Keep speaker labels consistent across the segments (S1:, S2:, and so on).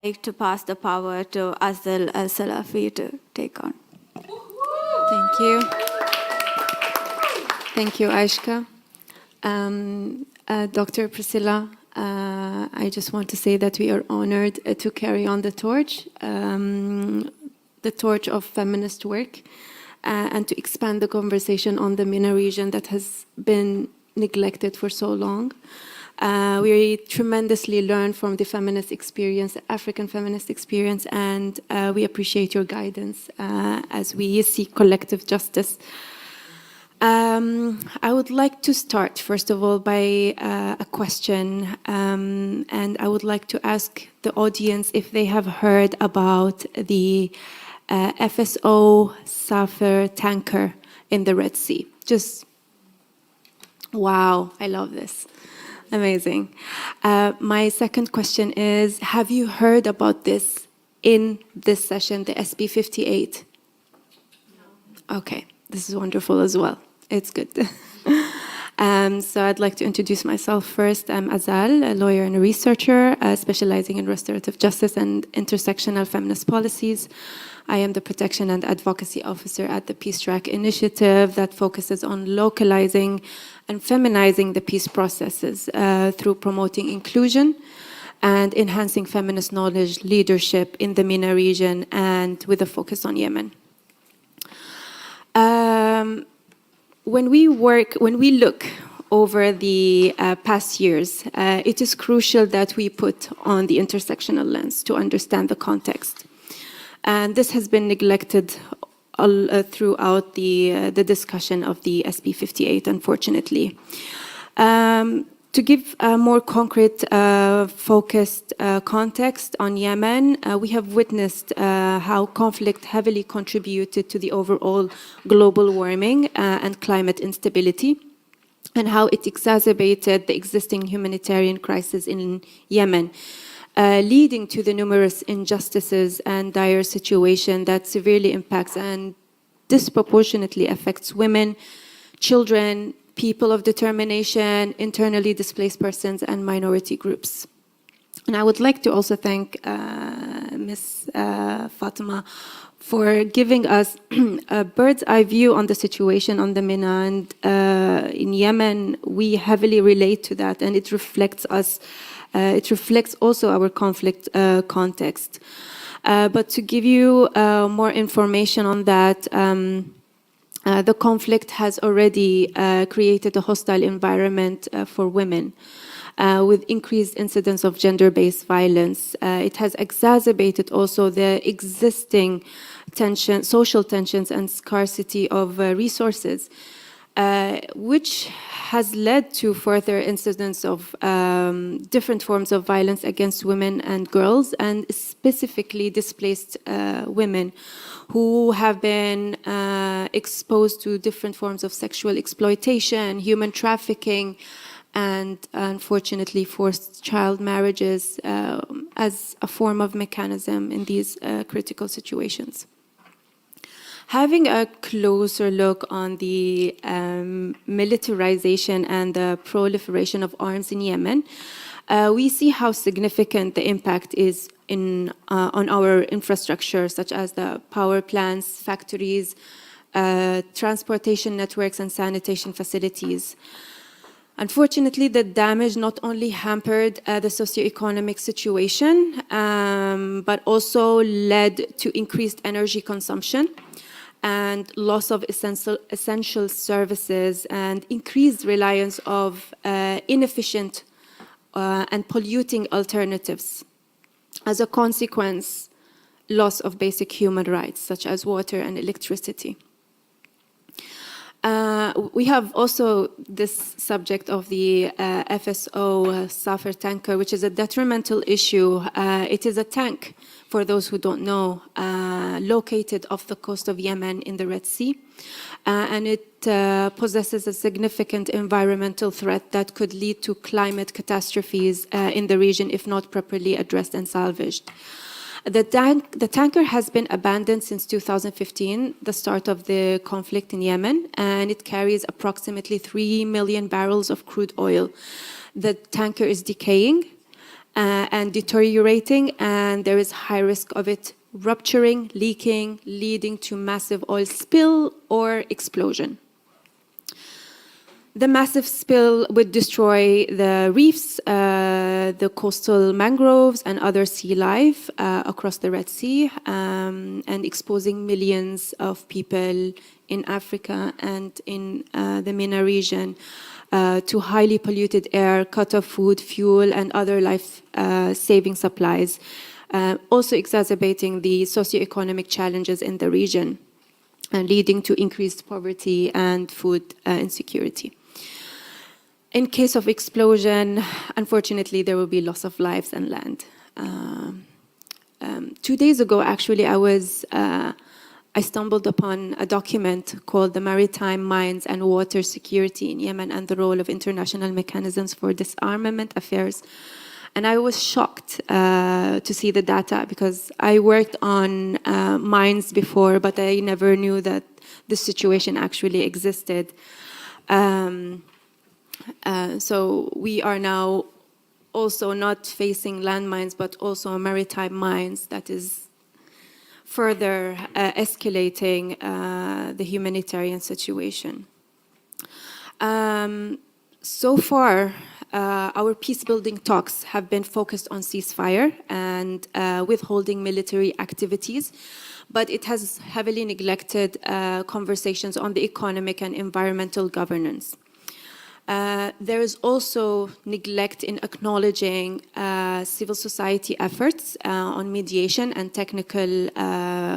S1: like to pass the power to Azal AL-Salafi to take on.
S2: Thank you. Thank you, Aishka. Dr. Priscilla, I just want to say that we are honored to carry on the torch of feminist work, and to expand the conversation on the MENA region that has been neglected for so long. We tremendously learn from the feminist experience, the African feminist experience, and we appreciate your guidance as we seek collective justice. I would like to start, first of all, by a question, and I would like to ask the audience if they have heard about the FSO Safar tanker in the Red Sea. Just, wow, I love this. Amazing. My second question is, have you heard about this in this session, the SB 58? No. Okay, this is wonderful as well. It's good. So I'd like to introduce myself first. I'm Azal, a lawyer and a researcher specializing in restorative justice and intersectional feminist policies. I am the Protection and Advocacy Officer at the Peace Track Initiative that focuses on localizing and feminizing the peace processes through promoting inclusion and enhancing feminist knowledge leadership in the MENA region, and with a focus on Yemen. When we look over the past years, it is crucial that we put on the intersectional lens to understand the context. And this has been neglected throughout the discussion of the SB 58, unfortunately. To give a more concrete, focused context on Yemen, we have witnessed how conflict heavily contributed to the overall global warming and climate instability, and how it exacerbated the existing humanitarian crisis in Yemen, leading to the numerous injustices and dire situation that severely impacts and disproportionately affects women, children, people of determination, internally displaced persons, and minority groups. And I would like to also thank Ms. Fatima for giving us a bird's eye view on the situation on the MENA. And in Yemen, we heavily relate to that, and it reflects us. It reflects also our conflict context. But to give you more information on that, the conflict has already created a hostile environment for women with increased incidence of gender-based violence. It has exacerbated also the existing social tensions and scarcity of resources, which has led to further incidents of different forms of violence against women and girls, and specifically displaced women who have been exposed to different forms of sexual exploitation, human trafficking, and unfortunately forced child marriages as a form of mechanism in these critical situations. Having a closer look on the militarization and the proliferation of arms in Yemen, we see how significant the impact is on our infrastructure, such as the power plants, factories, transportation networks, and sanitation facilities. Unfortunately, the damage not only hampered the socioeconomic situation, but also led to increased energy consumption and loss of essential services, and increased reliance of inefficient and polluting alternatives. As a consequence, loss of basic human rights, such as water and electricity. We have also this subject of the FSO Safar tanker, which is a detrimental issue. It is a tank, for those who don't know, located off the coast of Yemen in the Red Sea. And it possesses a significant environmental threat that could lead to climate catastrophes in the region if not properly addressed and salvaged. The tanker has been abandoned since 2015, the start of the conflict in Yemen, and it carries approximately 3 million barrels of crude oil. The tanker is decaying, and deteriorating, and there is high risk of it rupturing, leaking, leading to massive oil spill or explosion. The massive spill would destroy the reefs, the coastal mangroves, and other sea life across the Red Sea, and exposing millions of people in Africa and in the MENA region to highly polluted air, cut off food, fuel, and other life-saving supplies, also exacerbating the socioeconomic challenges in the region and leading to increased poverty and food insecurity. In case of explosion, unfortunately, there will be loss of lives and land. 2 days ago, actually, I stumbled upon a document called The Maritime Mines and Water Security in Yemen and the Role of International Mechanisms for Disarmament Affairs. And I was shocked to see the data, because I worked on mines before, but I never knew that this situation actually existed. So we are now also not facing landmines, but also maritime mines that is further escalating the humanitarian situation. So far, our peace-building talks have been focused on ceasefire and withholding military activities, but it has heavily neglected conversations on the economic and environmental governance. There is also neglect in acknowledging civil society efforts on mediation and technical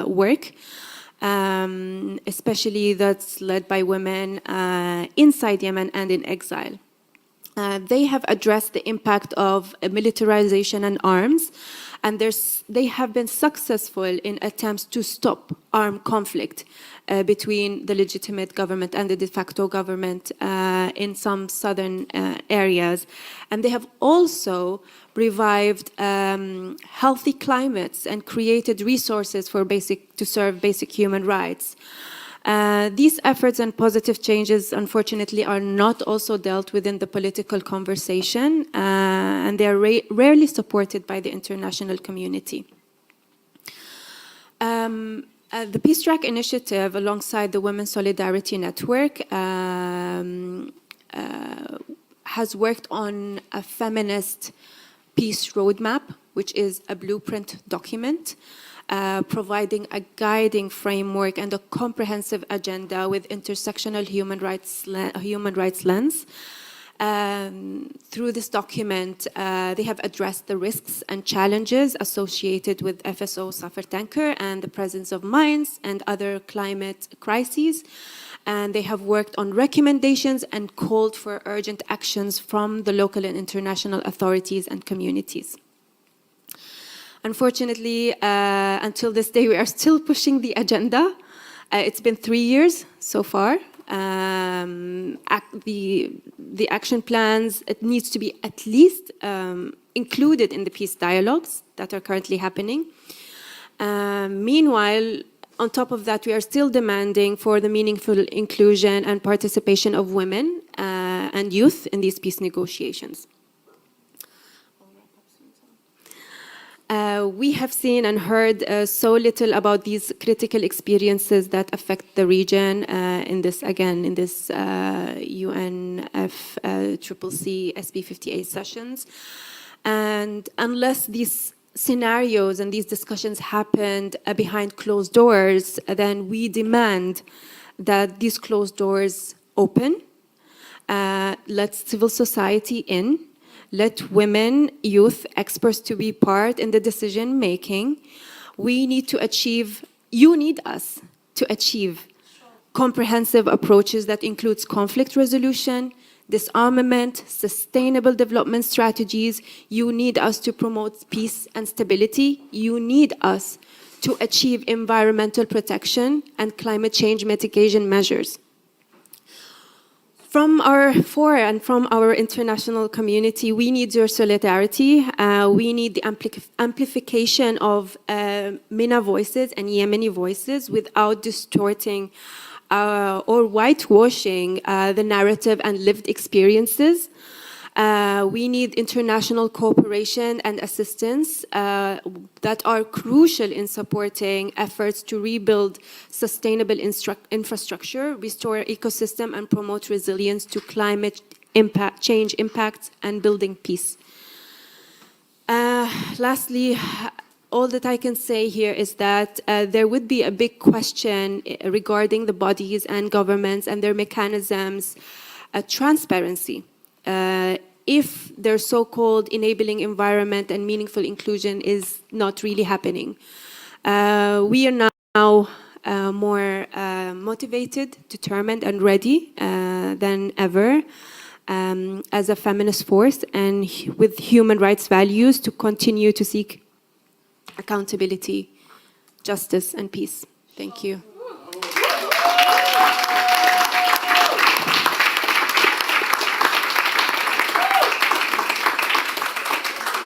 S2: work, especially that's led by women inside Yemen and in exile. They have addressed the impact of militarization and arms, and they have been successful in attempts to stop armed conflict between the legitimate government and the de facto government in some southern areas. And they have also revived healthy climates and created resources to serve basic human rights. These efforts and positive changes, unfortunately, are not also dealt with in the political conversation, and they are rarely supported by the international community. The Peace Track Initiative, alongside the Women's Solidarity Network, has worked on a feminist peace roadmap, which is a blueprint document, providing a guiding framework and a comprehensive agenda with intersectional human rights lens. Through this document, they have addressed the risks and challenges associated with FSO supertanker and the presence of mines and other climate crises. And they have worked on recommendations and called for urgent actions from the local and international authorities and communities. Unfortunately, until this day, we are still pushing the agenda. It's been 3 years so far. The action plans, it needs to be at least included in the peace dialogues that are currently happening. Meanwhile, on top of that, we are still demanding for the meaningful inclusion and participation of women and youth in these peace negotiations. We have seen and heard so little about these critical experiences that affect the region in this UNFCCC SB 58 sessions. And unless these scenarios and these discussions happened behind closed doors, then we demand that these closed doors open, let civil society in, let women, youth, experts to be part in the decision making. We need to achieve, you need us to achieve comprehensive approaches that includes conflict resolution, disarmament, sustainable development strategies. You need us to promote peace and stability. You need us to achieve environmental protection and climate change mitigation measures. From our fora and from our international community, we need your solidarity. We need the amplification of MENA voices and Yemeni voices without distorting or whitewashing the narrative and lived experiences. We need international cooperation and assistance that are crucial in supporting efforts to rebuild sustainable infrastructure, restore ecosystem, and promote resilience to climate change impacts and building peace. Lastly, all that I can say here is that there would be a big question regarding the bodies and governments and their mechanisms, transparency. If their so-called enabling environment and meaningful inclusion is not really happening. We are now more motivated, determined, and ready than ever as a feminist force and with human rights values to continue to seek accountability, justice, and peace. Thank you.